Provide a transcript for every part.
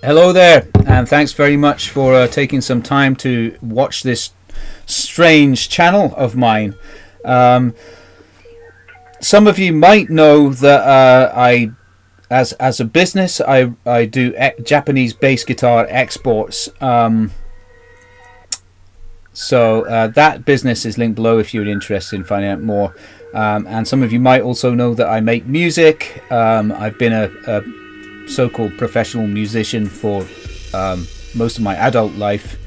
Hello there, and thanks very much for taking some time to watch this strange channel of mine. Some of you might know that as a business, I do Japanese bass guitar exports. So that business is linked below if you're interested in finding out more. And some of you might also know that I make music. I've been a so-called professional musician for most of my adult life,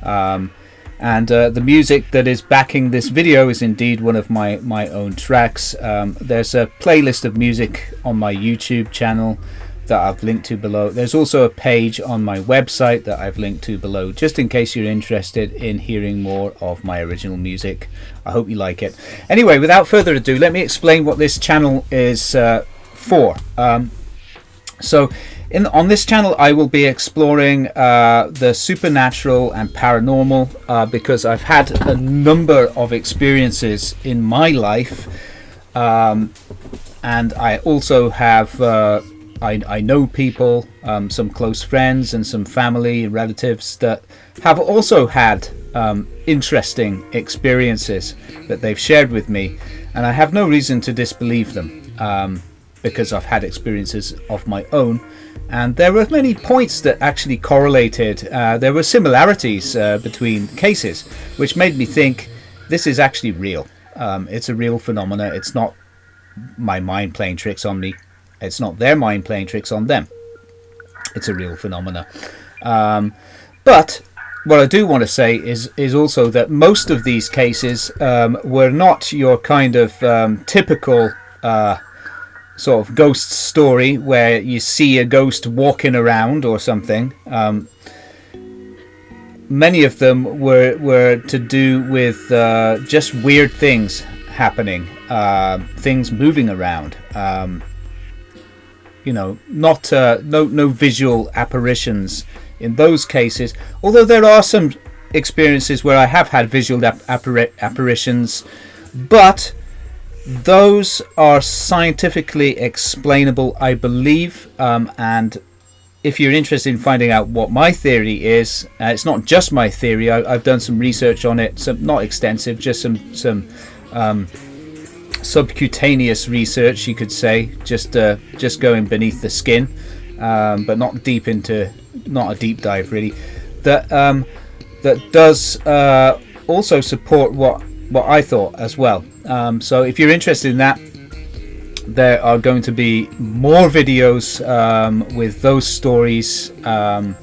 and the music that is backing this video is indeed one of my own tracks. There's a playlist of music on my YouTube channel that I've linked to below. There's also a page on my website that I've linked to below, just in case you're interested in hearing more of my original music. I hope you like it. Anyway, without further ado, let me explain what this channel is for. So on this channel I will be exploring the supernatural and paranormal, because I've had a number of experiences in my life, and I also have I know people, some close friends and some family and relatives that have also had interesting experiences that they've shared with me, and I have no reason to disbelieve them, because I've had experiences of my own, and there were many points that actually correlated. There were similarities between cases, which made me think this is actually real. It's a real phenomena. It's not my mind playing tricks on me. It's not their mind playing tricks on them. It's a real phenomena. But what I do want to say is also that most of these cases were not your kind of typical sort of ghost story where you see a ghost walking around or something. Many of them were to do with just weird things happening, things moving around. Not no visual apparitions in those cases, although there are some experiences where I have had visual apparitions, but those are scientifically explainable, I believe, and if you're interested in finding out what my theory is, it's not just my theory. I've done some research on it, some not extensive, just some subcutaneous research, you could say, just going beneath the skin, but not a deep dive really. That does also support what I thought as well. So if you're interested in that, there are going to be more videos with those stories and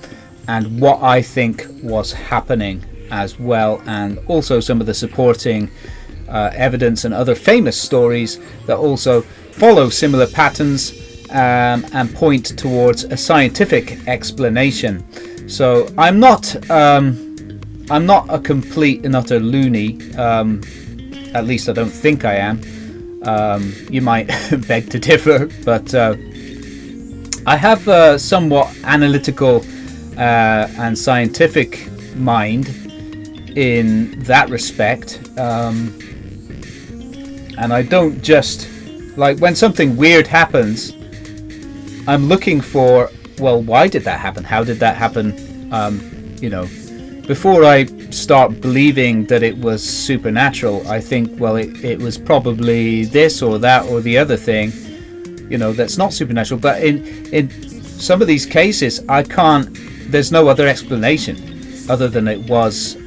what I think was happening as well, and also some of the supporting evidence and other famous stories that also follow similar patterns and point towards a scientific explanation. So I'm not a complete and utter loony. At least I don't think I am. You might beg to differ, but I have a somewhat analytical and scientific mind in that respect, and I don't just, like, when something weird happens, I'm looking for, well, why did that happen? How did that happen? Before I start believing that it was supernatural, I think, well, it was probably this or that or the other thing, that's not supernatural. But in some of these cases, there's no other explanation other than it was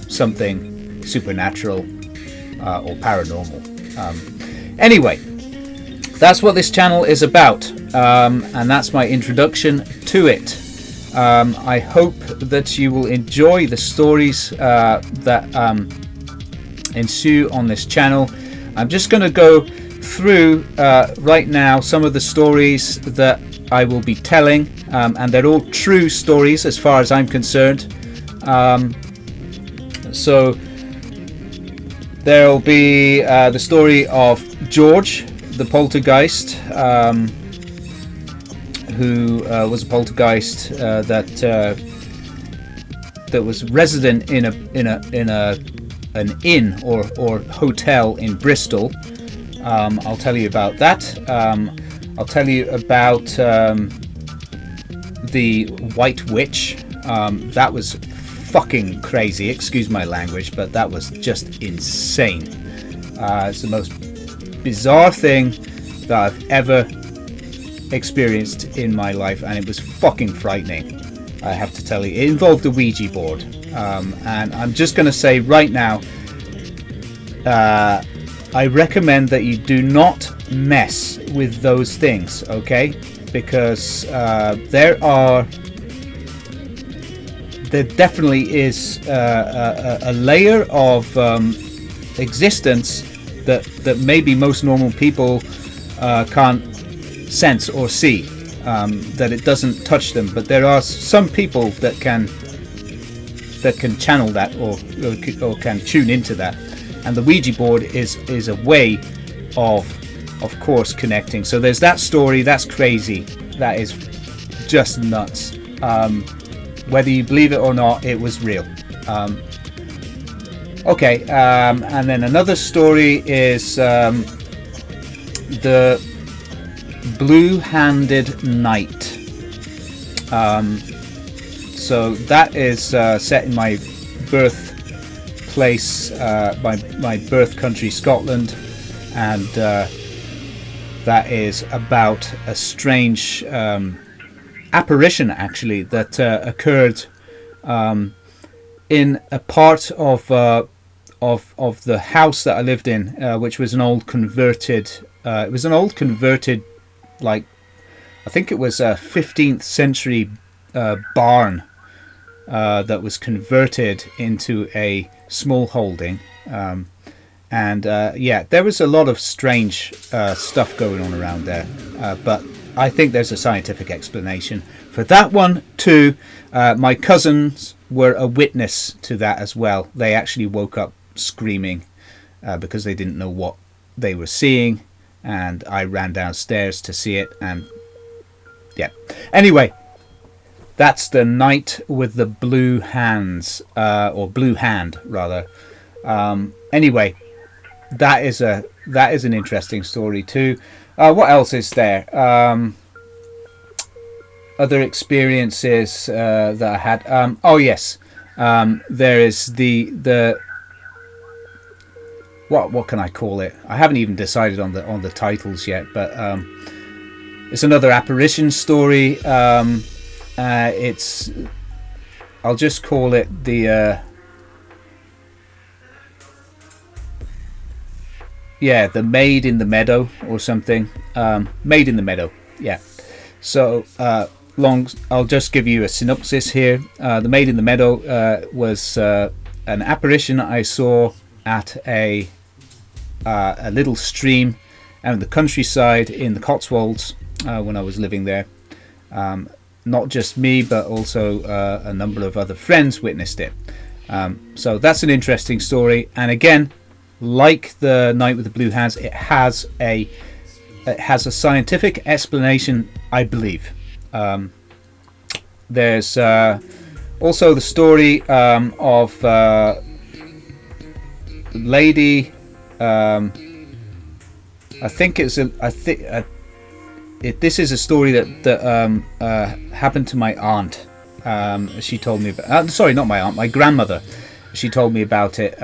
something supernatural or paranormal. Anyway, that's what this channel is about, and that's my introduction to it. I hope that you will enjoy the stories that ensue on this channel. I'm just going to go through right now some of the stories that I will be telling, and they're all true stories as far as I'm concerned. So there'll be the story of George, the poltergeist, who was a poltergeist that was resident in an inn or hotel in Bristol. I'll tell you about that. I'll tell you about the White Witch. That was fucking crazy. Excuse my language, but that was just insane. It's the most bizarre thing that I've ever experienced in my life, and it was fucking frightening, I have to tell you. It involved a Ouija board, and I'm just going to say right now, I recommend that you do not mess with those things, okay? Because there definitely is a layer of existence that maybe most normal people can't sense or see, that it doesn't touch them, but there are some people that can channel that or can tune into that, and the Ouija board is a way of course connecting. So there's that story. That's crazy. That is just nuts. Whether you believe it or not, it was real. Okay, and then another story is the blue-handed night. So that is set in my birthplace, my birth country, Scotland, and that is about a strange apparition, actually, that occurred in a part of the house that I lived in, which was an old converted. It was an old converted, like, I think it was a 15th century barn that was converted into a small holding. And yeah, there was a lot of strange stuff going on around there, but I think there's a scientific explanation for that one too. My cousins were a witness to that as well. They actually woke up screaming because they didn't know what they were seeing, and I ran downstairs to see it. And yeah, anyway, that's the night with the blue hands, or blue hand rather. Anyway, that is an interesting story too. What else is there? Other experiences that I had. Oh yes, there is the what can I call it? I haven't even decided on the titles yet, but it's another apparition story. It's, I'll just call it the the Maid in the Meadow or something. Maid in the Meadow. Yeah. So I'll just give you a synopsis here. The Maid in the Meadow was an apparition I saw at a little stream out in the countryside in the Cotswolds when I was living there. Not just me, but also a number of other friends witnessed it. So that's an interesting story. And again, like the Night with the Blue Hands, it has a scientific explanation, I believe. There's also the story of lady. I think it's this is a story that happened to my aunt. She told me about. Sorry, not my aunt. My grandmother. She told me about it.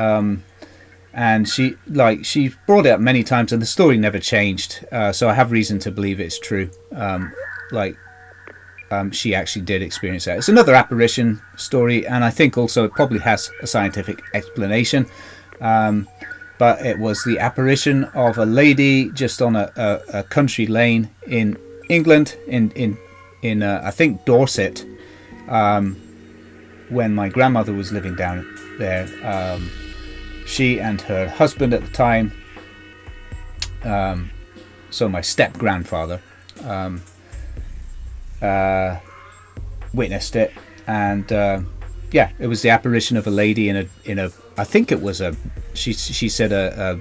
And she brought it up many times, and the story never changed. So I have reason to believe it's true. She actually did experience that. It's another apparition story, and I think also it probably has a scientific explanation. But it was the apparition of a lady just on a country lane in England, in I think Dorset, when my grandmother was living down there. She and her husband at the time, so my step grandfather, witnessed it, and it was the apparition of a lady in a I think it was she said a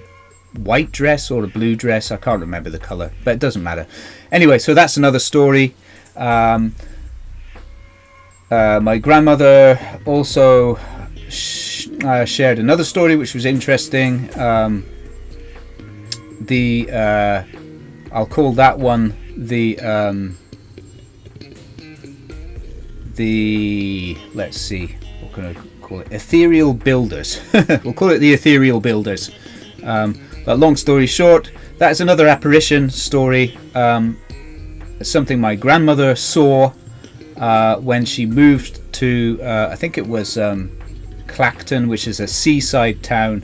white dress or a blue dress. I can't remember the color, but it doesn't matter. Anyway, so that's another story. My grandmother also shared another story which was interesting. I'll call that one the the, let's see, what can I call it? Ethereal Builders. We'll call it the Ethereal Builders. But long story short, that is another apparition story. Something my grandmother saw when she moved to, I think it was Clacton, which is a seaside town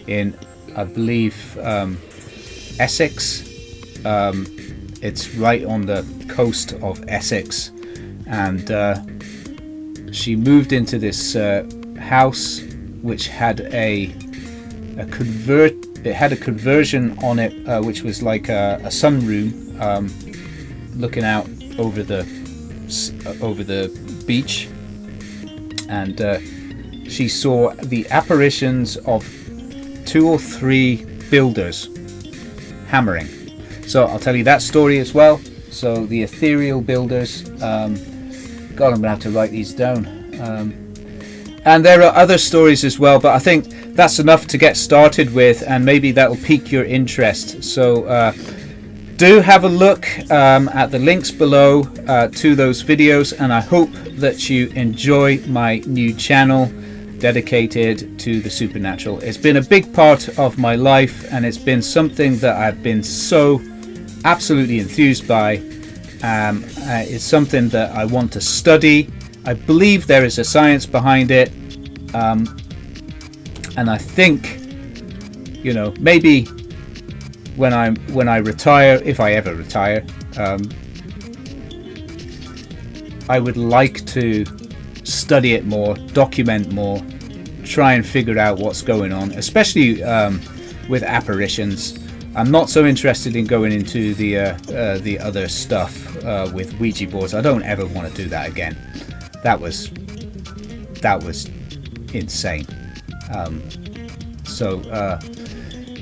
in, I believe, Essex. It's right on the coast of Essex, and she moved into this house which had a conversion on it, which was like a sunroom looking out over the beach, and she saw the apparitions of 2 or 3 builders hammering. So I'll tell you that story as well. So the Ethereal Builders, God, I'm gonna have to write these down. And there are other stories as well, but I think that's enough to get started with, and maybe that'll pique your interest. So do have a look at the links below to those videos, and I hope that you enjoy my new channel dedicated to the supernatural. It's been a big part of my life, and it's been something that I've been so absolutely enthused by. It's something that I want to study. I believe there is a science behind it, and I think, you know, maybe when I retire, if I ever retire, I would like to study it more, document more, try and figure out what's going on, especially with apparitions. I'm not so interested in going into the other stuff with Ouija boards. I don't ever want to do that again. That was insane.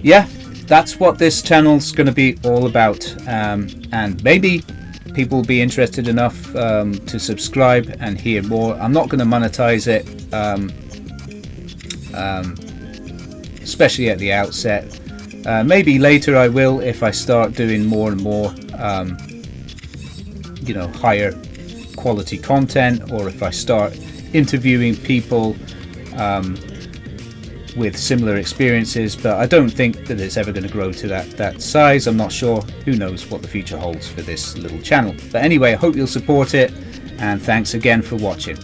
Yeah, that's what this channel's going to be all about, and maybe people will be interested enough to subscribe and hear more. I'm not going to monetize it, especially at the outset. Maybe later I will, if I start doing more and more you know, higher quality content, or if I start interviewing people with similar experiences. But I don't think that it's ever going to grow to that size. I'm not sure. Who knows what the future holds for this little channel. But anyway, I hope you'll support it, and thanks again for watching.